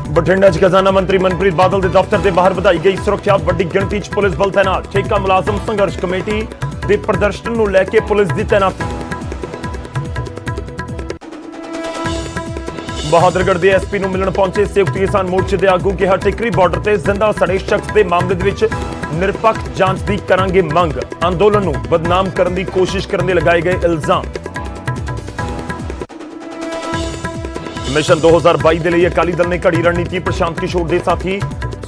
बठिंडा च खजाना मंत्री मनप्रीत बादल के दफ्तर के बाहर वधाई गई सुरक्षा, वड्डी गिणती च पुलिस बल तैनात। ठेका मुलाजम संघर्ष कमेटी के प्रदर्शन को लैके पुलिस की तैनाती। बहादुरगढ़ के एसपी को मिलने पहुंचे संयुक्त किसान मोर्चे के आगू, कहा टिकरी बॉर्डर से जिंदा सड़े शख्स के मामले के निरपक्ष जांच की करांगे मंग। आंदोलन को बदनाम करने की कोशिश करने लगाए गए इल्जाम। मिशन 2022 के लिए अकाली दल ने घड़ी रणनीति, प्रशांत किशोर के साथी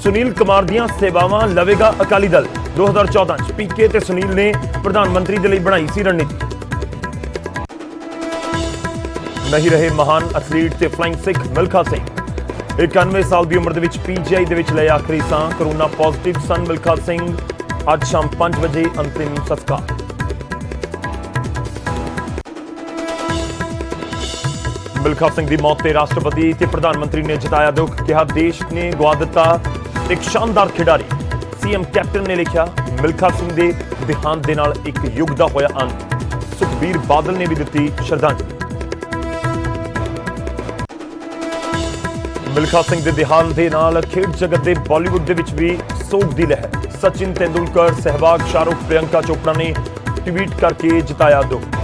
सुनील कुमार दी सेवावां लवेगा अकाली दल। 2014 च पीके ते सुनील ने प्रधानमंत्री के लिए बनाई सी रणनीति। नहीं रहे महान एथलीट ते फ्लाइंग सिख मिल्खा सिंह, 91 साल की उम्र के पीजीआई के ले आखिरी सांस। कोरोना पॉजिटिव सन मिल्खा सिंह, अज शाम 5 बजे अंतिम संस्कार। मिल्खा सिंह की मौत से राष्ट्रपति ते प्रधानमंत्री ने जताया दुख, कहा देश ने गवा दिता एक शानदार खिडारी। सीएम कैप्टन ने लिखा मिल्खा सिंह के देहांत के नाल एक युग का होया अंत। सुखबीर बादल ने भी दी श्रद्धांजलि। मिल्खा सिंह के देहांत के नाल खेड जगत के बॉलीवुड के विच भी सोग की लहर। सचिन तेंदुलकर, सहवाग, शाहरुख, प्रियंका चोपड़ा ने ट्वीट करके जताया दुख।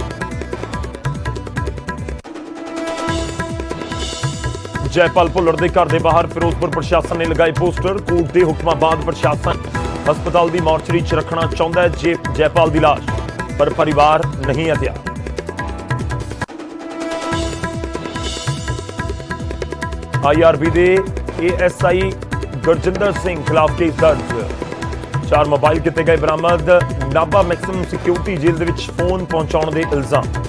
जयपाल भुल्लर के घर के बाहर फिरोजपुर प्रशासन ने लगाए पोस्टर। कोर्ट के हुक्मां बाद प्रशासन हस्पताल की मॉर्चरी च रखना चाहता है जयपाल की लाश, पर परिवार नहीं है तैयार। IRB के ASI गुरजिंदर सिंह खिलाफ केस दर्ज। 4 मोबाइल किए गए बरामद। नाभा मैक्सिमम सिक्योरिटी जेल के फोन पहुंचाने के इल्जाम।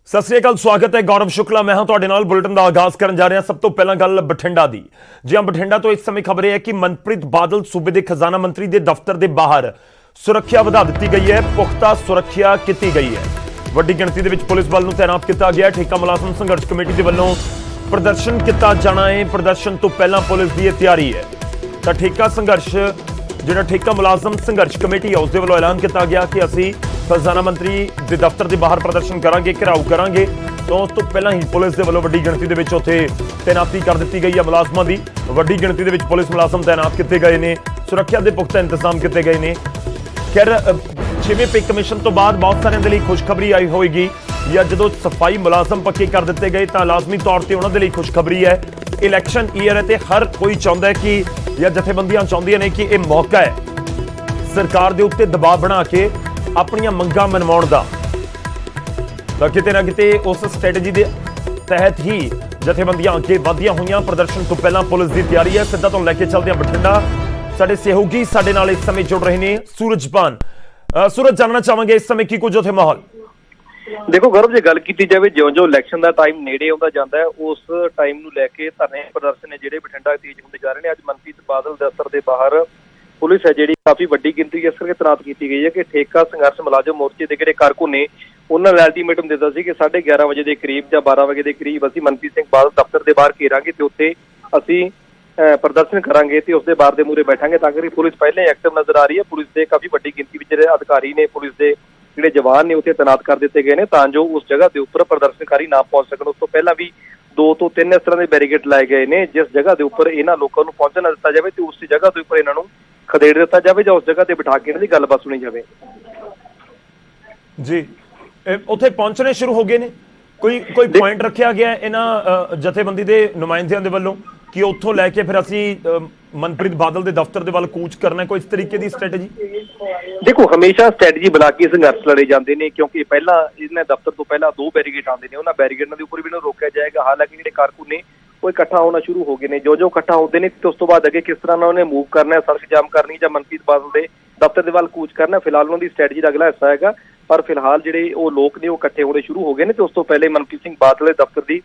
सत श्री अकाल, स्वागत है। गौरव शुक्ला मैं हाँ तुहाडे नाल बुलेटिन का आगाज करन जा रहा। सब तो पहला गल बठिंडा की। जी हाँ, बठिंडा तो इस समय खबर है कि मनप्रीत बादल सूबे के खजाना मंत्री के दफ्तर के बाहर सुरक्षा वधा दी गई है। पुख्ता सुरक्षा की गई है। वड्डी गिणती के पुलिस बल को तैनात किया गया। ठेका मुलाजम संघर्ष कमेटी के वलों प्रदर्शन किया जाना है। प्रदर्शन तो पहला पुलिस की तैयारी है। तो ठेका संघर्ष जो ठेका मुलाजम संघर्ष कमेटी है उसके वलों ऐलान किया गया कि असी खजाना मंत्री के दफ्तर के बाहर प्रदर्शन करांगे, घेराव करांगे। तो उस तो पहला ही पुलिस के वलों वड्डी गिणती के उत्थे तैनाती कर दी गई है। मुलाजमां की वड्डी गिणती के पुलिस मुलाजम तैनात किए गए हैं। सुरक्षा के पुख्ता इंतजाम किए गए हैं। खैर 6वें पे कमीशन तो बाद बहुत सारे लिए खुशखबरी आई होगी, या जो सफाई मुलाजम पक्के कर दिए गए तो लाजमी तौर पर उन्होंने लिए खुशखबरी है। इलैक्शन ईयर है तो हर कोई चाहता है कि या जथेबंदियां चाहदियां ने कि यह मौका है सरकार के उत्ते दबाव बना के अपनियां मंगां मनवाउण दा। तो किते ना किते उस स्ट्रैटेजी के तहत ही जथेबंदियां अगे वधियां हुईयां। प्रदर्शन तो पहला पुलिस की तैयारी है। सीधा तो लैके चलते हैं बठिंडा। साडे सहयोगी साडे नाल इस समय जुड़ रहे हैं सूरजपान। सूरज, जानना चाहांगे इस समय की कुछ उत्थे माहौल। देखो गौरव, जो गल की जाए ज्यों-ज्यों इलैक्शन का टाइम नेड़े आउंदा जांदा है उस टाइम नूं लैके धरने प्रदर्शन ने जिहड़े बठिंडा तेज होंदे जा रहे हैं। अज मनप्रीत बादल दफ्तर के बाहर पुलिस है जी काफी वड्डी गिनती इस करके तैनात की गई है कि ठेका संघर्ष मुलाजम मोर्चे के जिहड़े कारकुन ने उन्होंने अल्टीमेटम दिता सी कि 11:30 बजे के करीब या 12 बजे के करीब असीं मनप्रीत सिंह बादल दफ्तर के बाहर घेरांगे तो उत्थे असीं प्रदर्शन करांगे तो उसके बार के मूहरे बैठांगे। तां करके पुलिस पहले एक्टिव नजर आ रही है। पुलिस के काफी वड्डी गिनती में जिहड़े अधिकारी ने पुलिस के जिहड़े जवान ने उत्थे तैनात कर दिए गए हैं तां जो उस जगह के उपर प्रदर्शनकारी ना पहुंच सकन। उस तो पहला भी 2 तो 3 इस तरह के बैरीकेड लाए गए हैं जिस जगह के उपर इन्हां लोकां नूं पहुंचण ना दिता जाए तो उस जगह के उपर इन्हां नूं खदेड़ दिता जाए या उस जगह पर बिठा के इन्हां दी गलबात सुनी जाए। जी, उत्थे पहुंचने शुरू हो गए ने। कोई पॉइंट रखा गया इन्हां जथेबंदी के नुमाइंदियां दे वल्लों कि उत्थों लैके फिर असी मनप्रीत बादल के दफ्तर के वाल कूच करना, कोई इस तरीके की स्ट्रैटेजी? देखो हमेशा स्ट्रैटेजी बना के संघर्ष लड़े जाते हैं क्योंकि पहला इन्हें दफ्तर तो पहला 2 बैरीगेड आते हैं। उन्होंने बैरीगेडों के उपर भी रोकया जाएगा। हालांकि जो कारकुन ने वो इकट्ठा होना शुरू हो गए हैं। जो इकट्ठा होते हैं तो उस तो बाद अगे किस तरह उन्होंने मूव करना है, सड़क जाम करनी या मनप्रीत बादल के दफ्तर के वाल कूच करना, फिलहाल उन्होंने स्ट्रैटेजी का अगला हिस्सा है। पर फिलहाल जो लोग ने इकट्ठे होने शुरू हो गए हैं तो उस तो पहले मनप्रीत सिंह बादल के दफ्तर की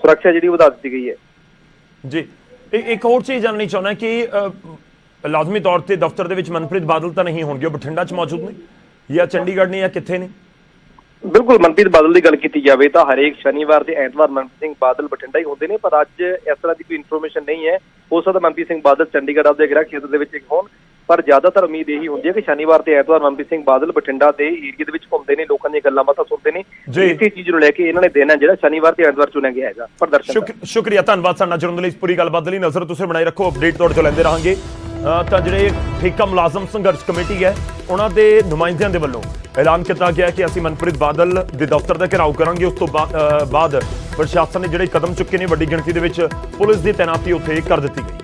सुरक्षा जी बढ़ा दी गई है। जी, एक और चीज जाननी चाहना कि लाजमी तौर पर दफ्तर के मनप्रीत बादल तो नहीं होंगे, बठिंडा च मौजूद ने या चंडीगढ़ ने या कित्थे ने? बिल्कुल मनप्रीत बादल की गल की जाए तो हरेक शनिवार से एतवार मनप्रीत सिंह बादल बठिंडा ही होंगे ने, पर अज इस तरह की कोई इन्फॉर्मेशन नहीं है। हो सकता मनप्रीत सिंह बादल चंडीगढ़ आपके गृह क्षेत्र के होन ਪਰ ਜ਼ਿਆਦਾਤਰ ਉਮੀਦ ਇਹੀ ਹੁੰਦੀ ਹੈ ਕਿ ਸ਼ਨੀਵਾਰ ਤੇ ਐਤਵਾਰ ਮਨਪ੍ਰੀਤ ਸਿੰਘ ਬਾਦਲ ਬਠਿੰਡਾ ਦੇ ਏਰੀਏ ਦੇ ਵਿੱਚ ਘੁੰਮਦੇ ਨੇ, ਲੋਕਾਂ ਦੀਆਂ ਗੱਲਾਂ ਬਾਤਾਂ ਸੁਣਦੇ ਨੇ। ਇਸੇ ਚੀਜ਼ ਨੂੰ ਲੈ ਕੇ ਇਹਨਾਂ ਨੇ ਦਿਨ ਹੈ ਜਿਹੜਾ ਸ਼ਨੀਵਾਰ ਤੇ ਐਤਵਾਰ ਚੁਣਿਆ ਗਿਆ ਹੈਗਾ ਪ੍ਰਦਰਸ਼ਨ। ਸ਼ੁਕਰੀਆ, ਧੰਨਵਾਦ ਸਾਡੇ ਨਾਲ ਜੁੜਨ ਲਈ। ਇਸ ਪੂਰੀ ਗੱਲਬਾਤ ਲਈ ਨਜ਼ਰ ਤੁਸੀਂ ਬਣਾਈ ਰੱਖੋ, ਅਪਡੇਟ ਤੁਹਾਡੇ ਤੋਂ ਲੈਂਦੇ ਰਹਾਂਗੇ। ਤਾਂ ਜਿਹੜੇ ਠੇਕਾ ਮੁਲਾਜ਼ਮ ਸੰਘਰਸ਼ ਕਮੇਟੀ ਹੈ ਉਹਨਾਂ ਦੇ ਨੁਮਾਇੰਦਿਆਂ ਦੇ ਵੱਲੋਂ ਐਲਾਨ ਕੀਤਾ ਗਿਆ ਕਿ ਅਸੀਂ ਮਨਪ੍ਰੀਤ ਬਾਦਲ ਦੇ ਦਫ਼ਤਰ ਦਾ ਘਿਰਾਓ ਕਰਾਂਗੇ। ਉਸ ਤੋਂ ਬਾਅਦ ਪ੍ਰਸ਼ਾਸਨ ਨੇ ਜਿਹੜੇ ਕਦਮ ਚੁੱਕੇ ਨੇ, ਵੱਡੀ ਗਿਣਤੀ ਦੇ ਵਿੱਚ ਪੁਲਿਸ ਦੀ ਤੈਨਾਤੀ ਉੱਥੇ ਕਰ ਦਿੱਤੀ ਗਈ।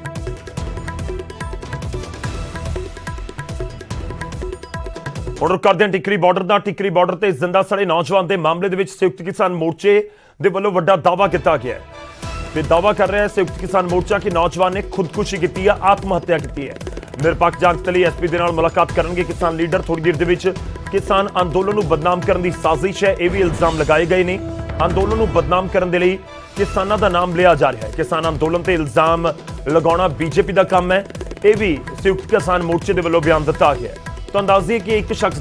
ਹੁਣ ਰੁਕ ਕਰਦੇ ਹਾਂ ਟਿੱਕਰੀ ਬਾਰਡਰ ਦਾ। ਟਿੱਕਰੀ ਬਾਰਡਰ ਤੇ ਜ਼ਿੰਦਾ ਸੜੇ ਨੌਜਵਾਨ ਦੇ ਮਾਮਲੇ ਦੇ ਵਿੱਚ ਸੰਯੁਕਤ ਕਿਸਾਨ ਮੋਰਚੇ ਦੇ ਵੱਲੋਂ ਵੱਡਾ ਦਾਅਵਾ ਕੀਤਾ ਗਿਆ ਹੈ ਤੇ ਦਾਅਵਾ ਕਰ ਰਿਹਾ ਹੈ ਸੰਯੁਕਤ ਕਿਸਾਨ ਮੋਰਚਾ ਕਿ ਨੌਜਵਾਨ ਨੇ ਖੁਦਕੁਸ਼ੀ ਕੀਤੀ ਹੈ, ਆਤਮ ਹੱਤਿਆ ਕੀਤੀ ਹੈ। ਨਿਰਪੱਖ ਜਾਂਚ ਲਈ ਐਸਪੀ ਦੇ ਨਾਲ ਮੁਲਾਕਾਤ ਕਰਨਗੇ ਕਿਸਾਨ ਲੀਡਰ। ਥੋੜੀ ਦੇਰ ਦੇ ਵਿੱਚ ਕਿਸਾਨ ਅੰਦੋਲਨ ਨੂੰ ਬਦਨਾਮ ਕਰਨ ਦੀ ਸਾਜ਼ਿਸ਼ ਹੈ, ਇਹ ਵੀ ਇਲਜ਼ਾਮ ਲਗਾਏ ਗਏ ਨੇ। ਅੰਦੋਲਨ ਨੂੰ ਬਦਨਾਮ ਕਰਨ ਦੇ ਲਈ ਕਿਸਾਨਾਂ ਦਾ ਨਾਮ ਲਿਆ ਜਾ ਰਿਹਾ ਹੈ। ਕਿਸਾਨ ਅੰਦੋਲਨ ਤੇ ਇਲਜ਼ਾਮ ਲਗਾਉਣਾ ਬੀਜੇਪੀ ਦਾ ਕੰਮ ਹੈ, ਇਹ ਵੀ ਸੰਯੁਕਤ ਕਿਸਾਨ ਮੋਰਚੇ ਦੇ ਵੱਲੋਂ ਬਿਆਨ ਦਿੱਤਾ ਗਿਆ ਹੈ। तो अंदाजे कि एक शख्स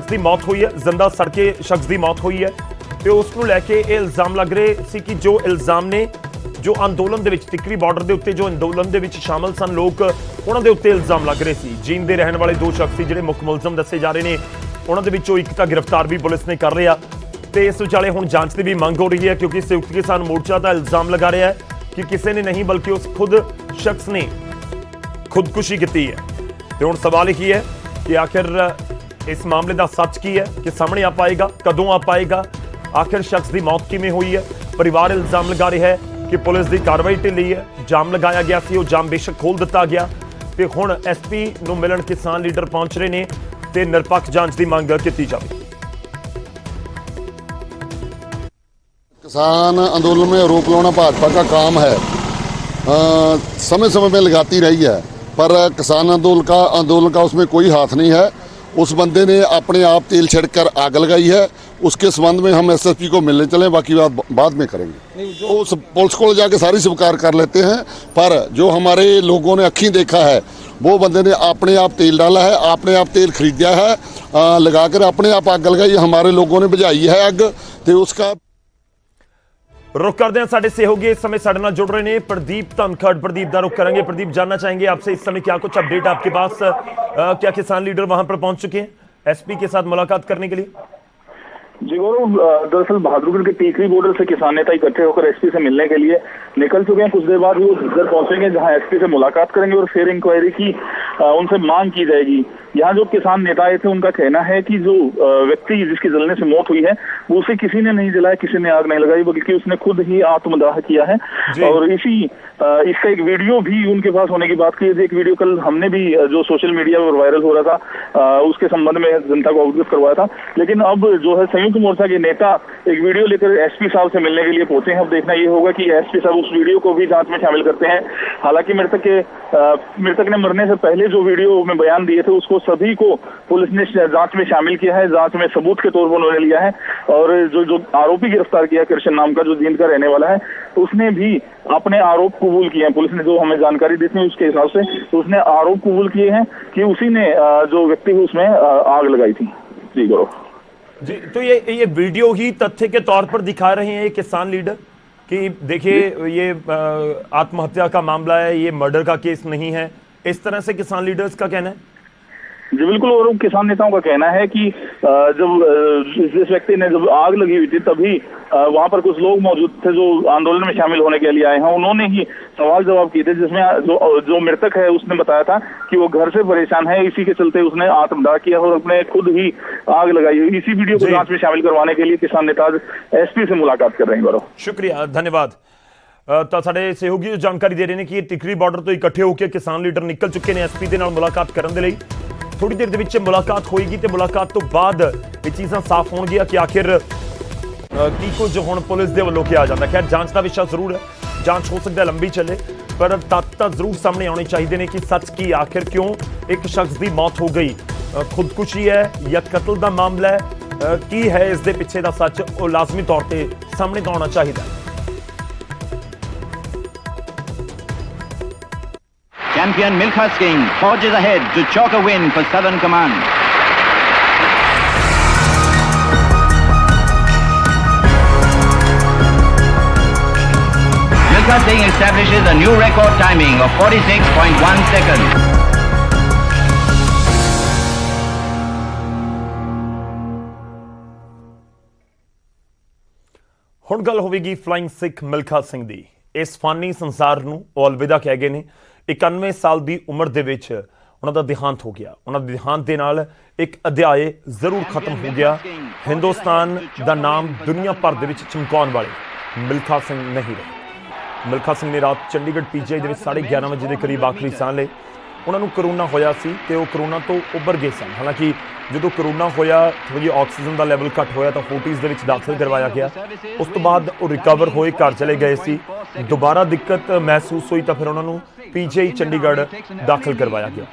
की मौत हुई है, जिंदा सड़के शख्स की मौत हुई है तो उसनूं लैके ये इल्जाम लग रहे सी कि जो इल्जाम ने जो अंदोलन दे विच टिकरी बार्डर के उत्ते जो अंदोलन दे विच शामिल सन लोग, उन्हां दे उत्ते इल्जाम लग रहे सी। जींद दे रहण वाले 2 शख्स सी जिहड़े मुख मुलजम दसे जा रहे हैं, उन्हां दे विचों एक तां गिरफ्तार भी पुलिस ने कर लिया ते इस विचाले हुण जांच की भी मंग हो रही है क्योंकि संयुक्त किसान मोर्चा का इल्जाम लगा रहा है कि किसी ने नहीं बल्कि उस खुद शख्स ने खुदकुशी की है। तो हुण सवाल यही है कि आखिर इस मामले का सच की है कि सामने आ पाएगा, कदों आ पाएगा, आखिर शख्स की मौत किवें हुई है। परिवार इल्जाम लगा रहा है कि पुलिस की कार्रवाई ढिली है, जाम लगाया गया सी, वो जाम बेशक खोल दिता गया तो हुण एसपी नूं मिलण किसान लीडर पहुंच रहे हैं तो निरपक्ष जांच की मंग की जाए। किसान आंदोलन में आरोप लगाना भाजपा का काम है, समय समय में लगाती रही है, पर किसान आंदोलन का उसमें कोई हाथ नहीं है। उस बंदे ने अपने आप तेल छिड़कर आग लगाई है, उसके संबंध में हम एसएसपी को मिलने चले, बाकी बात बाद में करेंगे। वो पुलिस को जाके सारी स्वीकार कर लेते हैं, पर जो हमारे लोगों ने अखीं देखा है वो बंदे ने अपने आप तेल डाला है, अपने आप तेल खरीदा है, लगाकर अपने आप आग लगाई। हमारे लोगों ने बुझाई है आग तो उसका रुख करते हैं साढ़े सहयोगी इस समय साढ़े नाल जुड़ रहे हैं प्रदीप धनखड़। प्रदीप का रुख करेंगे। प्रदीप, जानना चाहेंगे आपसे इस समय क्या कुछ अपडेट आपके पास, क्या किसान लीडर वहां पर पहुंच चुके हैं एसपी के साथ मुलाकात करने के लिए? जी गौरव, दरअसल बहादुरगढ़ के टीकरी बॉर्डर से किसान नेता इकट्ठे होकर एसपी से मिलने के लिए निकल चुके हैं। कुछ देर बाद वो घर पहुंचेंगे जहां एसपी से मुलाकात करेंगे और फिर इंक्वायरी की उनसे मांग की जाएगी। यहाँ जो किसान नेता आए थे उनका कहना है कि जो व्यक्ति जिसकी जलने से मौत हुई है वो उसे किसी ने नहीं जलाया, किसी ने आग नहीं लगाई, बल्कि उसने खुद ही आत्मदाह किया है। और इसका एक वीडियो भी उनके पास होने की बात की थी। एक वीडियो कल हमने भी जो सोशल मीडिया पर वायरल हो रहा था उसके संबंध में जनता को अवगत करवाया था। लेकिन अब जो है संयुक्त मोर्चा के नेता एक वीडियो लेकर एसपी साहब से मिलने के लिए पहुंचे हैं। अब देखना ये होगा कि एसपी साहब उस वीडियो को भी जांच में शामिल करते हैं। हालांकि मृतक ने मरने से पहले जो वीडियो में बयान दिए थे उसको सभी को पुलिस ने जांच में शामिल किया है, जांच में सबूत के तौर पर उन्होंने लिया है। और जो आरोपी गिरफ्तार किया कृष्ण नाम का, जो जींद का रहने वाला है, उसने भी अपने आरोप कबूल किए हैं। पुलिस ने जो हमें जानकारी दी थी उसके हिसाब से तो उसने आरोप कबूल किए हैं कि उसी ने जो व्यक्ति है उसमें आग लगाई थी। जी गौरव जी, तो ये वीडियो ही तथ्य के तौर पर दिखा रहे हैं ये किसान लीडर कि देखिए ये आत्महत्या का मामला है, ये मर्डर का केस नहीं है, इस तरह से किसान लीडर्स का कहना है। जी बिल्कुल, और किसान नेताओं का कहना है कि जब जिस व्यक्ति ने जब आग लगी हुई थी तभी वहां पर कुछ लोग मौजूद थे जो आंदोलन में शामिल होने के लिए आए हैं। उन्होंने ही सवाल जवाब किए थे जिसमें जो मृतक है उसने बताया था कि वो घर से परेशान है, इसी के चलते उसने आत्मदाह किया और अपने खुद ही आग लगाई हुई। इसी वीडियो को जांच में शामिल करवाने के लिए किसान नेता एसपी से मुलाकात कर रहे हैं। गौरव शुक्रिया, धन्यवाद। तो साडे सहयोगी जो जानकारी दे रहे हैं कि टिकरी बार्डर तो इकट्ठे होकर किसान लीडर निकल चुके हैं एसपी के नाल मुलाकात करने के लिए। थोड़ी देर के मुलाकात होएगी तो मुलाकात तो बाद ये चीज़ां साफ होणगियां कि आखिर की कुछ हुण पुलिस के वल्लों किया जाता। खैर जांच का विषय जरूर है, जांच हो सकता है लंबी चले, पर तत्त जरूर सामने आने चाहिए ने कि सच की आखिर क्यों एक शख्स की मौत हो गई, खुदकुशी है या कत्ल का मामला है, की है इस दे पिछे का सच, वो लाजमी तौर पर सामने तो आना चाहिए। Champion Milkha Singh forges ahead to chalk a win for Southern Command. Milkha Singh establishes a new record timing of 46.1 seconds. ਹੁਣ ਗੱਲ ਹੋਵੇਗੀ ਫਲਾइंग ਸਿੱਖ ਮਿਲਖਾ ਸਿੰਘ ਦੀ। ਇਸ ਫਾਨੀ ਸੰਸਾਰ ਨੂੰ ਉਹ ਅਲਵਿਦਾ ਕਹਿ ਗਏ ਨੇ। 91 ਸਾਲ ਦੀ ਉਮਰ ਦੇ ਵਿੱਚ ਉਹਨਾਂ ਦਾ ਦੇਹਾਂਤ ਹੋ ਗਿਆ। ਉਹਨਾਂ ਦੇ ਦੇਹਾਂਤ ਦੇ ਨਾਲ ਇੱਕ ਅਧਿਆਏ ਜ਼ਰੂਰ ਖਤਮ ਹੋ ਗਿਆ। ਹਿੰਦੁਸਤਾਨ ਦਾ ਨਾਮ ਦੁਨੀਆ ਭਰ ਦੇ ਵਿੱਚ ਚਮਕਾਉਣ ਵਾਲੇ ਮਿਲਖਾ ਸਿੰਘ ਨਹੀਂ ਰਹੇ। ਮਿਲਖਾ ਸਿੰਘ ਨੇ ਰਾਤ ਚੰਡੀਗੜ੍ਹ ਪੀਜੀਆਈ ਦੇ ਵਿੱਚ 11:30 ਵਜੇ ਦੇ ਕਰੀਬ ਆਖਰੀ ਸਾਹ ਲਏ। ਉਹਨਾਂ ਨੂੰ ਕਰੋਨਾ ਹੋਇਆ ਸੀ ਤੇ ਉਹ ਕਰੋਨਾ ਤੋਂ ਉੱਭਰ ਗਏ ਸਨ। ਹਾਲਾਂਕਿ ਜਦੋਂ ਕਰੋਨਾ ਹੋਇਆ ਥੋੜੀ ਆਕਸੀਜਨ ਦਾ ਲੈਵਲ ਘੱਟ ਹੋਇਆ ਤਾਂ ਫੋਰਟਿਸ ਦੇ ਵਿੱਚ ਦਾਖਲ ਕਰਵਾਇਆ ਗਿਆ। ਉਸ ਤੋਂ ਬਾਅਦ ਉਹ ਰਿਕਵਰ ਹੋਏ, ਘਰ ਚਲੇ ਗਏ ਸੀ। ਦੁਬਾਰਾ ਦਿੱਕਤ ਮਹਿਸੂਸ ਹੋਈ ਤਾਂ ਫਿਰ ਉਹਨਾਂ ਨੂੰ ਪੀਜੀਆਈ ਚੰਡੀਗੜ੍ਹ ਦਾਖਲ ਕਰਵਾਇਆ ਗਿਆ।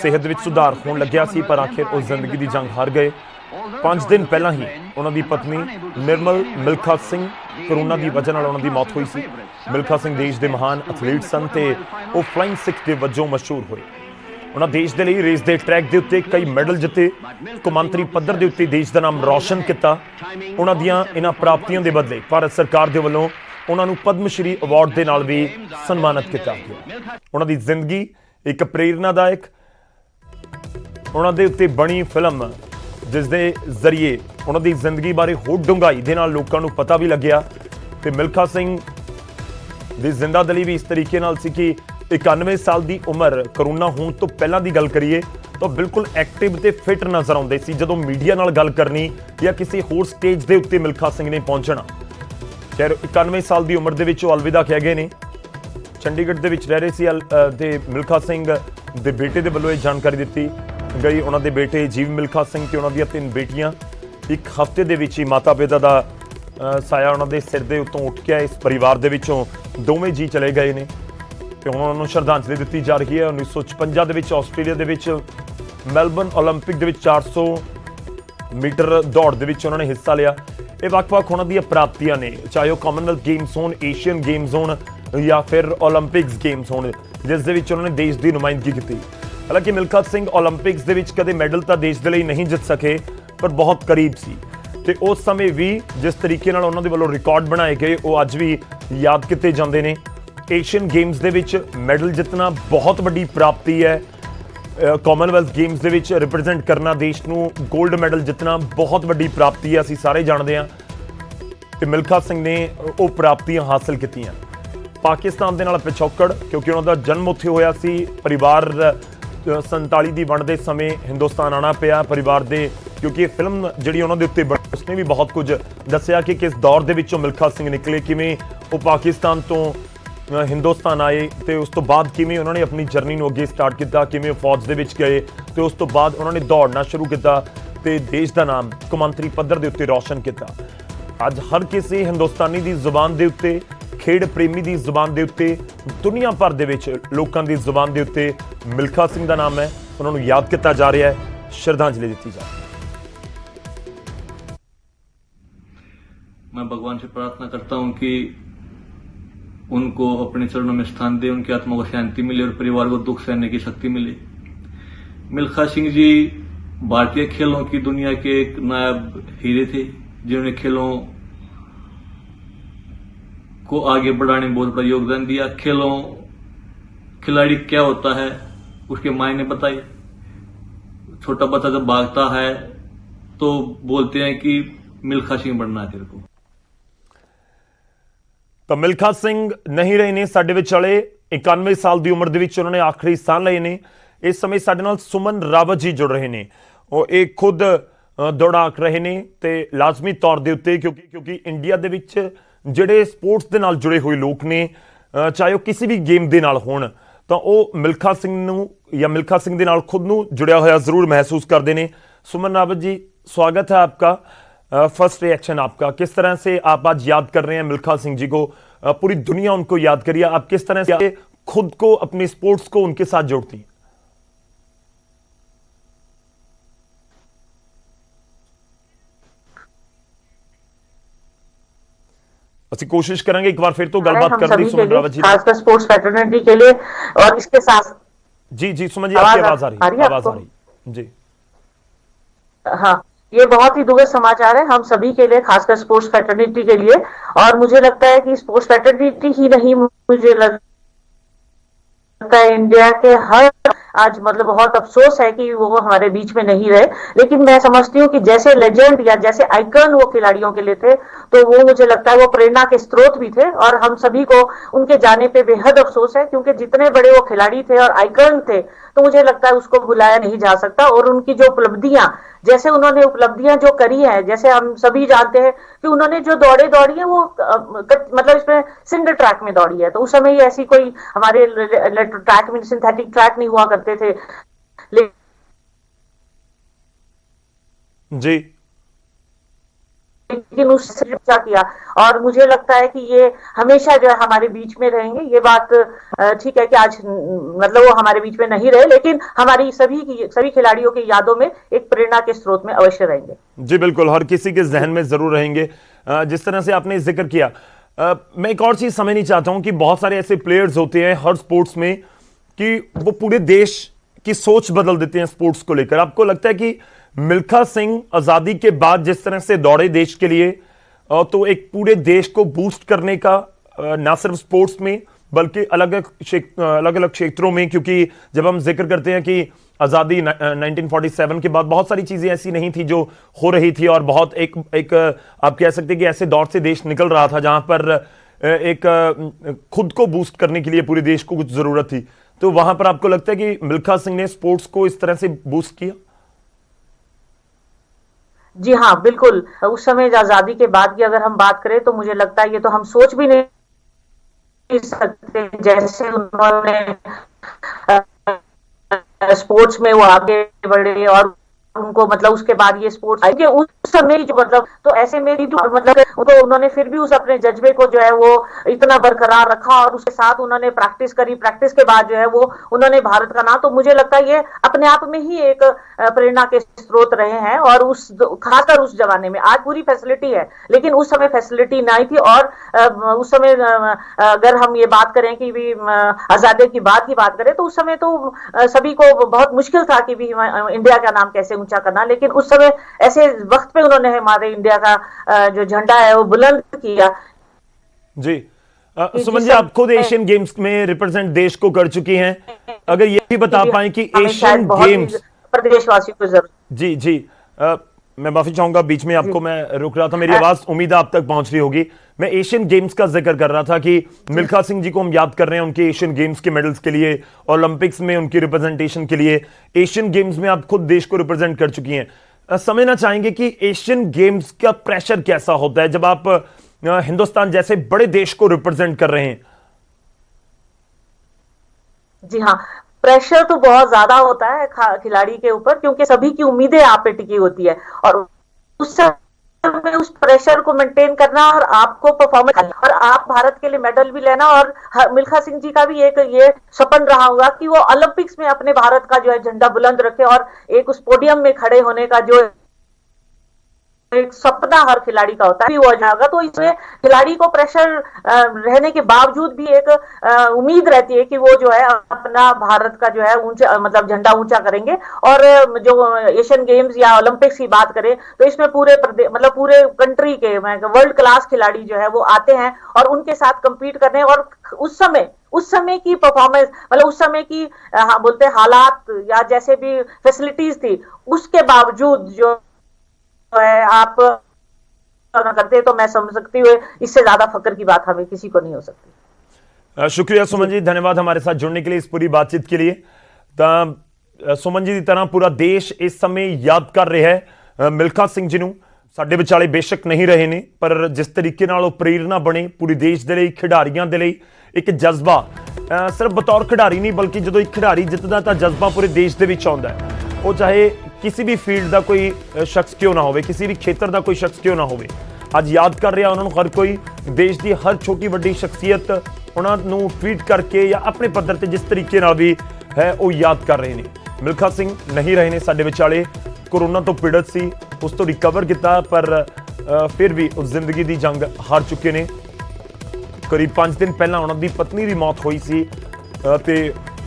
ਸਿਹਤ ਵਿੱਚ ਸੁਧਾਰ ਹੋਣ ਲੱਗਿਆ ਸੀ ਪਰ ਆਖਿਰ ਉਹ ਜ਼ਿੰਦਗੀ ਦੀ ਜੰਗ ਹਾਰ ਗਏ। 5 ਦਿਨ ਪਹਿਲਾਂ ਹੀ ਉਹਨਾਂ ਦੀ ਪਤਨੀ ਨਿਰਮਲ ਮਿਲਖਾ ਸਿੰਘ ਕਰੋਨਾ ਦੀ ਵਜ੍ਹਾ ਨਾਲ ਉਹਨਾਂ ਦੀ ਮੌਤ ਹੋਈ ਸੀ। ਮਿਲਖਾ ਸਿੰਘ ਦੇਸ਼ ਦੇ ਮਹਾਨ ਐਥਲੀਟ ਸਨ ਤੇ ਉਹ ਫਲਾइंग ਸਿੱਖ ਦੇ ਵਜੋਂ ਮਸ਼ਹੂਰ ਹੋਏ। ਉਹਨਾਂ ਦੇਸ਼ ਦੇ ਲਈ ਰੇਸ ਦੇ ਟਰੈਕ ਦੇ ਉੱਤੇ ਕਈ ਮੈਡਲ ਜਿੱਤੇ, ਕੌਮਾਂਤਰੀ ਪੱਧਰ ਦੇ ਉੱਤੇ ਦੇਸ਼ ਦਾ ਨਾਮ ਰੌਸ਼ਨ ਕੀਤਾ। ਉਹਨਾਂ ਦੀਆਂ ਇਹਨਾਂ ਪ੍ਰਾਪਤੀਆਂ ਦੇ ਬਦਲੇ ਭਾਰਤ ਸਰਕਾਰ ਦੇ ਵੱਲੋਂ ਉਹਨਾਂ ਨੂੰ ਪਦਮ ਸ਼੍ਰੀ ਅਵਾਰਡ ਦੇ ਨਾਲ ਵੀ ਸਨਮਾਨਿਤ ਕੀਤਾ ਗਿਆ। ਉਹਨਾਂ ਦੀ ਜ਼ਿੰਦਗੀ ਇੱਕ ਪ੍ਰੇਰਨਾਦਾਇਕ, ਉਹਨਾਂ ਦੇ ਉੱਤੇ ਬਣੀ ਫਿਲਮ ਜਿਸ ਦੇ ਜ਼ਰੀਏ ਉਹਨਾਂ ਦੀ ਜ਼ਿੰਦਗੀ ਬਾਰੇ ਹੋਰ ਡੂੰਘਾਈ ਦੇ ਨਾਲ ਲੋਕਾਂ ਨੂੰ ਪਤਾ ਵੀ ਲੱਗਿਆ। ਤੇ ਮਿਲਖਾ ਸਿੰਘ ਦੀ ਜ਼ਿੰਦਾਦਿਲੀ ਵੀ ਇਸ ਤਰੀਕੇ ਨਾਲ ਸੀ ਕਿ 91 ਸਾਲ ਦੀ ਉਮਰ, ਕਰੋਨਾ ਹੋਣ ਤੋਂ ਪਹਿਲਾਂ ਦੀ ਗੱਲ ਕਰੀਏ ਤਾਂ ਬਿਲਕੁਲ ਐਕਟਿਵ ਤੇ ਫਿਟ ਨਜ਼ਰ ਆਉਂਦੇ ਸੀ। ਜਦੋਂ ਮੀਡੀਆ ਨਾਲ ਗੱਲ ਕਰਨੀ ਜਾਂ ਕਿਸੇ ਹੋਰ ਸਟੇਜ ਦੇ ਉੱਤੇ ਮਿਲਖਾ ਸਿੰਘ ਨੇ ਪਹੁੰਚਣਾ, ਖੈਰ 91 ਸਾਲ ਦੀ ਉਮਰ ਦੇ ਵਿੱਚ ਉਹ ਅਲਵਿਦਾ ਕਹਿ ਗਏ ਨੇ। ਚੰਡੀਗੜ੍ਹ ਦੇ ਵਿੱਚ ਰਹਿ ਰਹੇ ਸੀ ਤੇ ਮਿਲਖਾ ਸਿੰਘ ਦੇ ਬੇਟੇ ਦੇ ਵੱਲੋਂ ਇਹ ਜਾਣਕਾਰੀ ਦਿੱਤੀ ਗਈ। ਉਹਨਾਂ ਦੇ ਬੇਟੇ ਜੀਵ ਮਿਲਖਾ ਸਿੰਘ ਤੇ ਉਹਨਾਂ ਦੀਆਂ 3 ਬੇਟੀਆਂ ਇੱਕ ਹਫ਼ਤੇ ਦੇ ਵਿੱਚ ਹੀ ਮਾਤਾ ਪਿਤਾ ਦਾ ਸਾਇਆ ਉਹਨਾਂ ਦੇ ਸਿਰ ਦੇ ਉੱਤੋਂ ਉੱਠ ਗਿਆ। ਇਸ ਪਰਿਵਾਰ ਦੇ ਵਿੱਚੋਂ ਦੋਵੇਂ ਜੀ ਚਲੇ ਗਏ ਨੇ ਤੇ ਹੁਣ ਉਹਨਾਂ ਨੂੰ ਸ਼ਰਧਾਂਜਲੀ ਦਿੱਤੀ ਜਾ ਰਹੀ ਹੈ। 1956 ਦੇ ਵਿੱਚ ਆਸਟ੍ਰੇਲੀਆ ਦੇ ਵਿੱਚ ਮੈਲਬਰਨ ਓਲੰਪਿਕ ਦੇ ਵਿੱਚ 400 ਮੀਟਰ ਦੌੜ ਦੇ ਵਿੱਚ ਉਹਨਾਂ ਨੇ ਹਿੱਸਾ ਲਿਆ। ਇਹ ਵੱਖ-ਵੱਖ ਉਹਨਾਂ ਦੀਆਂ ਪ੍ਰਾਪਤੀਆਂ ਨੇ, ਚਾਹੇ ਉਹ ਕਾਮਨਵੈਲਥ ਗੇਮਸ ਹੋਣ, ਏਸ਼ੀਅਨ ਗੇਮਸ ਹੋਣ ਜਾਂ ਫਿਰ ਓਲੰਪਿਕਸ ਗੇਮਸ ਹੋਣ, ਜਿਸ ਦੇ ਵਿੱਚ ਉਹਨਾਂ ਨੇ ਦੇਸ਼ ਦੀ ਨੁਮਾਇੰਦਗੀ ਕੀਤੀ। ਹਾਲਾਂਕਿ ਮਿਲਖਾ ਸਿੰਘ ਓਲੰਪਿਕਸ ਦੇ ਵਿੱਚ ਕਦੇ ਮੈਡਲ ਤਾਂ ਦੇਸ਼ ਦੇ ਲਈ ਨਹੀਂ ਜਿੱਤ ਸਕੇ ਪਰ ਬਹੁਤ ਕਰੀਬ ਸੀ ਤੇ ਉਸ ਸਮੇਂ ਵੀ ਜਿਸ ਤਰੀਕੇ ਨਾਲ ਉਹਨਾਂ ਦੇ ਵੱਲੋਂ ਰਿਕਾਰਡ ਬਣਾਏ ਗਏ ਉਹ ਅੱਜ ਵੀ ਯਾਦ ਕੀਤੇ ਜਾਂਦੇ ਨੇ। ਏਸ਼ੀਅਨ ਗੇਮਸ ਦੇ ਵਿੱਚ ਮੈਡਲ ਜਿੱਤਣਾ ਬਹੁਤ ਵੱਡੀ ਪ੍ਰਾਪਤੀ ਹੈ। ਕਾਮਨਵੈਲਥ ਗੇਮਸ ਦੇ ਵਿੱਚ ਰਿਪਰੈਜ਼ੈਂਟ ਕਰਨਾ, ਦੇਸ਼ ਨੂੰ 골ਡ ਮੈਡਲ ਜਿੱਤਣਾ ਬਹੁਤ ਵੱਡੀ ਪ੍ਰਾਪਤੀ ਹੈ, ਅਸੀਂ ਸਾਰੇ ਜਾਣਦੇ ਹਾਂ। ਤੇ ਮਿਲਖਾ ਸਿੰਘ ਨੇ ਉਹ ਪ੍ਰਾਪਤੀਆਂ ਹਾਸਲ ਕੀਤੀਆਂ। ਪਾਕਿਸਤਾਨ ਦੇ ਨਾਲ ਪਿਛੋਕੜ, ਕਿਉਂਕਿ ਉਹਨਾਂ ਦਾ ਜਨਮ ਉੱਥੇ ਹੋਇਆ ਸੀ। ਪਰਿਵਾਰ 47 ਦੀ ਵੰਡ ਦੇ ਸਮੇਂ ਹਿੰਦੁਸਤਾਨ ਆਉਣਾ ਪਿਆ ਪਰਿਵਾਰ ਦੇ, ਕਿਉਂਕਿ ਇਹ ਫਿਲਮ ਜਿਹੜੀ ਉਹਨਾਂ ਦੇ ਉੱਤੇ ਬਣੀ ਉਸਨੇ ਵੀ ਬਹੁਤ ਕੁਝ ਦੱਸਿਆ ਕਿ ਕਿਸ ਦੌਰ ਦੇ ਵਿੱਚੋਂ ਮਿਲਖਾ ਸਿੰਘ ਨਿਕਲੇ, ਕਿਵੇਂ ਉਹ ਪਾਕਿਸਤਾਨ ਤੋਂ ਹਿੰਦੁਸਤਾਨ ਆਏ ਤੇ ਉਸ ਤੋਂ ਬਾਅਦ ਕਿਵੇਂ ਉਹਨਾਂ ਨੇ ਆਪਣੀ ਜਰਨੀ ਨੂੰ ਅੱਗੇ ਸਟਾਰਟ ਕੀਤਾ, ਕਿਵੇਂ ਫੌਜ ਦੇ ਵਿੱਚ ਗਏ ਤੇ ਉਸ ਤੋਂ ਬਾਅਦ ਉਹਨਾਂ ਨੇ ਦੌੜਨਾ ਸ਼ੁਰੂ ਕੀਤਾ ਤੇ ਦੇਸ਼ ਦਾ ਨਾਮ ਕੌਮਾਂਤਰੀ ਪੱਧਰ ਦੇ ਉੱਤੇ ਰੌਸ਼ਨ ਕੀਤਾ। ਅੱਜ ਹਰ ਕਿਸੇ ਹਿੰਦੁਸਤਾਨੀ ਦੀ ਜ਼ੁਬਾਨ ਦੇ ਉੱਤੇ, ਖੇਡ ਪ੍ਰੇਮੀ ਦੀ ਜ਼ੁਬਾਨ ਦੇ ਉੱਤੇ, ਦੁਨੀਆ ਭਰ ਦੇ ਵਿੱਚ ਲੋਕਾਂ ਦੀ ਜ਼ੁਬਾਨ ਦੇ ਉੱਤੇ ਮਿਲਖਾ ਸਿੰਘ ਦਾ ਨਾਮ ਹੈ। ਉਹਨਾਂ ਨੂੰ ਯਾਦ ਕੀਤਾ ਜਾ ਰਿਹਾ ਹੈ, ਸ਼ਰਧਾਂਜਲੀ ਦਿੱਤੀ ਜਾ ਰਹੀ ਹੈ। मैं भगवान से प्रार्थना करता हूं कि उनको अपने चरणों में स्थान दे, उनकी आत्मा को शांति मिले और परिवार को दुख सहने की शक्ति मिले। मिल्खा सिंह जी भारतीय खेलों की दुनिया के एक नायाब हीरे थे जिन्होंने खेलों को आगे बढ़ाने में बहुत बड़ा योगदान दिया। खिलाड़ी क्या होता है उसके मायने बताए। छोटा बच्चा जब भागता है तो बोलते हैं कि मिल्खा सिंह बनना है तेरे को। ਤਾਂ ਮਿਲਖਾ ਸਿੰਘ ਨਹੀਂ ਰਹੇ ਨੇ ਸਾਡੇ ਵਿਚਾਲੇ। 91 ਸਾਲ ਦੀ ਉਮਰ ਦੇ ਵਿੱਚ ਉਹਨਾਂ ਨੇ ਆਖਰੀ ਸਾਹ ਲਏ ਨੇ। ਇਸ ਸਮੇਂ ਸਾਡੇ ਨਾਲ ਸੁਮਨ ਰਾਵਤ ਜੀ ਜੁੜ ਰਹੇ ਨੇ। ਉਹ ਇਹ ਖੁਦ ਦੌੜਾਕ ਰਹੇ ਨੇ ਤੇ ਲਾਜ਼ਮੀ ਤੌਰ ਦੇ ਉੱਤੇ ਕਿਉਂਕਿ ਇੰਡੀਆ ਦੇ ਵਿੱਚ ਜਿਹੜੇ ਸਪੋਰਟਸ ਦੇ ਨਾਲ ਜੁੜੇ ਹੋਏ ਲੋਕ ਨੇ, ਚਾਹੇ ਉਹ ਕਿਸੇ ਵੀ ਗੇਮ ਦੇ ਨਾਲ ਹੋਣ, ਤਾਂ ਉਹ ਮਿਲਖਾ ਸਿੰਘ ਨੂੰ ਜਾਂ ਮਿਲਖਾ ਸਿੰਘ ਦੇ ਨਾਲ ਖੁਦ ਨੂੰ ਜੁੜਿਆ ਹੋਇਆ ਜ਼ਰੂਰ महसूस करते हैं। सुमन रावत जी, स्वागत है आपका। फर्स्ट रिएक्शन आपका, किस तरह से आप आज याद कर रहे हैं मिल्खा सिंह जी को? पूरी दुनिया उनको याद करिए, आप किस तरह से खुद को, अपने स्पोर्ट्स को उनके साथ जोड़ती हैं? ਅਸੀਂ कोशिश करेंगे एक बार फिर तो गलबात करने की सुमन रावत जी, खासकर स्पोर्ट्स फ्रेटर्निटी के लिए। और इसके साथ जी सुमन जी, आपकी आवाज आ रही है जी। हाँ, ये बहुत ही दुखद समाचार है हम सभी के लिए, खासकर स्पोर्ट्स फ्रेटर्निटी के लिए। और मुझे लगता है कि स्पोर्ट्स फ्रेटर्निटी ही नहीं, मुझे लगता है इंडिया के हर आज मतलब बहुत अफसोस है कि वो हमारे बीच में नहीं रहे। लेकिन मैं समझती हूँ कि जैसे लेजेंड या जैसे आइकन वो खिलाड़ियों के लिए थे, तो वो मुझे लगता है वो प्रेरणा के स्रोत भी थे। और हम सभी को उनके जाने पे बेहद अफसोस है, क्योंकि जितने बड़े वो खिलाड़ी थे और आइकन थे, तो मुझे लगता है उसको भुलाया नहीं जा सकता। और उनकी जो उपलब्धियां, जैसे उन्होंने उपलब्धियां जो करी है, जैसे हम सभी जानते हैं कि उन्होंने जो दौड़ी है वो मतलब इसमें सिंगल ट्रैक में दौड़ी है। तो उस समय ऐसी कोई हमारे ट्रैक में सिंथेटिक ट्रैक नहीं हुआ करते थे। जी, लेकिन उससे अच्छा किया, और मुझे लगता है कि ये हमेशा जो है हमारे बीच में रहेंगे। ये बात ठीक है कि आज मतलब वो हमारे बीच में नहीं रहे, लेकिन हमारी सभी खिलाड़ियों की यादों में एक प्रेरणा के स्रोत में अवश्य रहेंगे। जी बिल्कुल, हर किसी के जहन में जरूर रहेंगे। जिस तरह से आपने जिक्र किया, मैं एक और चीज समझनी चाहता हूं कि बहुत सारे ऐसे प्लेयर्स होते हैं हर स्पोर्ट्स में कि वो पूरे देश की सोच बदल देते हैं स्पोर्ट्स को लेकर। आपको लगता है कि मिल्खा सिंह आजादी के बाद जिस तरह से दौड़े देश के लिए, तो एक पूरे देश को बूस्ट करने का, ना सिर्फ स्पोर्ट्स में बल्कि अलग अलग क्षेत्रों में, क्योंकि जब हम जिक्र करते हैं कि आज़ादी 1947 के बाद बहुत सारी चीज़ें ऐसी नहीं थी जो हो रही थी, और बहुत एक आप कह सकते हैं कि ऐसे दौर से देश निकल रहा था जहां पर एक खुद को बूस्ट करने के लिए पूरे देश को कुछ ज़रूरत थी। तो वहां पर आपको लगता है कि मिल्खा सिंह ने स्पोर्ट्स को इस तरह से बूस्ट किया? जी हाँ, बिल्कुल। उस समय आजादी के बाद की अगर हम बात करें तो मुझे लगता है ये तो हम सोच भी नहीं सकते, जैसे उन्होंने स्पोर्ट्स में वो आगे बढ़े और उनको मतलब उसके बाद ये स्पोर्ट्स आएंगे उस समय जो मतलब, तो ऐसे में भी मतलब तो उन्होंने फिर भी उस अपने जज्बे को जो है वो इतना बरकरार रखा और उसके साथ उन्होंने प्रैक्टिस करी। प्रैक्टिस के बाद जो है वो उन्होंने भारत का नाम, तो मुझे लगता है ये अपने आप में ही एक प्रेरणा के स्रोत रहे हैं। और उस खासकर उस जमाने में, आज पूरी फैसिलिटी है लेकिन उस समय फैसिलिटी नहीं थी। और उस समय अगर हम ये बात करें कि भी आजादी की बात करें तो उस समय तो सभी को बहुत मुश्किल था कि भी इंडिया का नाम कैसे ऊंचा करना, लेकिन उस समय ऐसे वक्त पे उन्होंने हमारे इंडिया का जो झंडा है वो बुलंद किया। जी सुमन जी, आप खुद एशियन गेम्स में रिप्रेजेंट देश को कर चुकी हैं, अगर ये भी बता पाएं कि एशियन गेम्स प्रदेशवासियों को जरूर। जी जी, मैं माफी चाहूंगा, बीच में आपको मैं रुक रहा था, मेरी आवाज उम्मीद है आप तक पहुंच रही होगी। मैं एशियन गेम्स का जिक्र कर रहा था कि मिल्खा सिंह जी को हम याद कर रहे हैं उनके एशियन गेम्स के मेडल्स के लिए, ओलंपिक्स में उनकी रिप्रेजेंटेशन के लिए। एशियन गेम्स में आप खुद देश को रिप्रेजेंट कर चुकी हैं। समझना चाहेंगे कि एशियन गेम्स का प्रेशर कैसा होता है जब आप हिंदुस्तान जैसे बड़े देश को रिप्रेजेंट कर रहे हैं? जी हाँ, प्रेशर तो बहुत ज्यादा होता है खिलाड़ी के ऊपर, क्योंकि सभी की उम्मीदें आप पे टिकी होती है और उस समय उस प्रेशर को मेंटेन करना और आपको परफॉर्मेंस और आप भारत के लिए मेडल भी लेना। और मिल्खा सिंह जी का भी एक ये सपन रहा होगा कि वो ओलंपिक्स में अपने भारत का जो है झंडा बुलंद रखे और एक उस पोडियम में खड़े होने का जो एक सपना हर खिलाड़ी का होता है वो हो जाएगा। तो इसमें खिलाड़ी को प्रेशर रहने के बावजूद भी एक उम्मीद रहती है कि वो जो है अपना भारत का जो है ऊंचा मतलब झंडा ऊंचा करेंगे। और जो एशियन गेम्स या ओलंपिक्स की बात करें तो इसमें पूरे मतलब पूरे कंट्री के वर्ल्ड क्लास खिलाड़ी जो है वो आते हैं और उनके साथ कम्पीट करते हैं। और उस समय की परफॉर्मेंस मतलब उस समय की बोलते हालात या जैसे भी फैसिलिटीज थी, उसके बावजूद जो है आप करते, तो मैं समझ सकती हूँ इससे ज्यादा फक्र की बात हमें किसी को नहीं हो सकती। शुक्रिया सुमन जी, धन्यवाद हमारे साथ जुड़ने के लिए, इस पूरी बातचीत के लिए। सुमन जी की तरह पूरा देश इस समय याद कर रहा है मिल्खा सिंह जी ਨੂੰ। ਸਾਡੇ ਵਿਚਾਲੇ ਬੇਸ਼ੱਕ ਨਹੀਂ ਰਹੇ ਨੇ, ਪਰ ਜਿਸ ਤਰੀਕੇ ਨਾਲ ਉਹ ਪ੍ਰੇਰਣਾ ਬਣੇ ਪੂਰੇ ਦੇਸ਼ ਦੇ ਲਈ, ਖਿਡਾਰੀਆਂ ਦੇ ਲਈ ਇੱਕ ਜਜ਼ਬਾ, ਸਿਰਫ ਬਤੌਰ ਖਿਡਾਰੀ ਨਹੀਂ ਬਲਕਿ ਜਦੋਂ ਇੱਕ ਖਿਡਾਰੀ ਜਿੱਤਦਾ ਤਾਂ ਜਜ਼ਬਾ ਪੂਰੇ ਦੇਸ਼ ਦੇ ਵਿੱਚ ਆਉਂਦਾ ਹੈ। ਉਹ ਚਾਹੇ ਕਿਸੇ ਵੀ ਫੀਲਡ ਦਾ ਕੋਈ ਸ਼ਖਸ ਕਿਉਂ ਨਾ ਹੋਵੇ, ਕਿਸੇ ਵੀ ਖੇਤਰ ਦਾ ਕੋਈ ਸ਼ਖਸ ਕਿਉਂ ਨਾ ਹੋਵੇ, ਅੱਜ ਯਾਦ ਕਰ ਰਿਹਾ ਉਹਨਾਂ ਨੂੰ ਹਰ ਕੋਈ। ਦੇਸ਼ ਦੀ ਹਰ ਛੋਟੀ ਵੱਡੀ ਸ਼ਖਸੀਅਤ ਉਹਨਾਂ ਨੂੰ ਟਵੀਟ ਕਰਕੇ ਜਾਂ ਆਪਣੇ ਪੱਧਰ ਤੇ ਜਿਸ ਤਰੀਕੇ ਨਾਲ ਵੀ ਹੈ ਉਹ ਯਾਦ ਕਰ ਰਹੇ ਨੇ। ਮਿਲਖਾ ਸਿੰਘ ਨਹੀਂ ਰਹੇ ਨੇ ਸਾਡੇ ਵਿਚਾਲੇ, कोरोना तो पीड़ित सी, उस तो रिकवर किया, पर फिर भी उस जिंदगी की जंग हार चुके ने। करीब 5 दिन पहला उन्होंने पत्नी की मौत हुई सी ते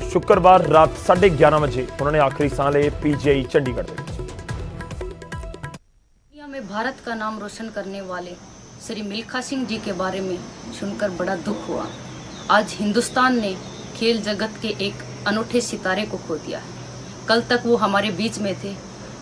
शुक्रवार रात 11:30 बजे उन्होंने आखिरी सांस ले PGI चंडीगढ़ में। भारत का नाम रोशन करने वाले श्री मिल्खा सिंह जी के बारे में सुनकर बड़ा दुख हुआ। आज हिंदुस्तान ने खेल जगत के एक अनूठे सितारे को खो दिया है। कल तक वो हमारे बीच में थे,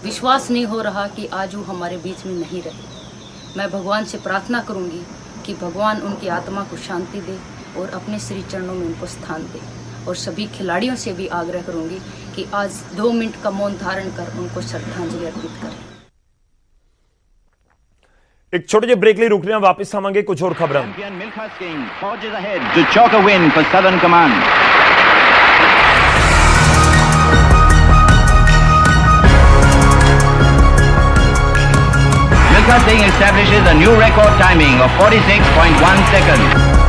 विश्वास नहीं हो रहा कि आज वो हमारे बीच में नहीं रहे। मैं भगवान से प्रार्थना करूंगी कि भगवान उनकी आत्मा को शांति दे और अपने श्री चरणों में उनको स्थान दे। और सभी खिलाड़ियों से भी आग्रह करूंगी कि आज 2 मिनट का मौन धारण कर उनको श्रद्धांजलि अर्पित करें। एक छोटे ਜਿਹੇ ब्रेक ਲਈ रुक रहे हैं, वापस आवांगे कुछ और खबरें। Champion Milkha Singh forges ahead to chalk a win for Southern Command. Milkha Singh establishes a new record timing of 46.1 seconds.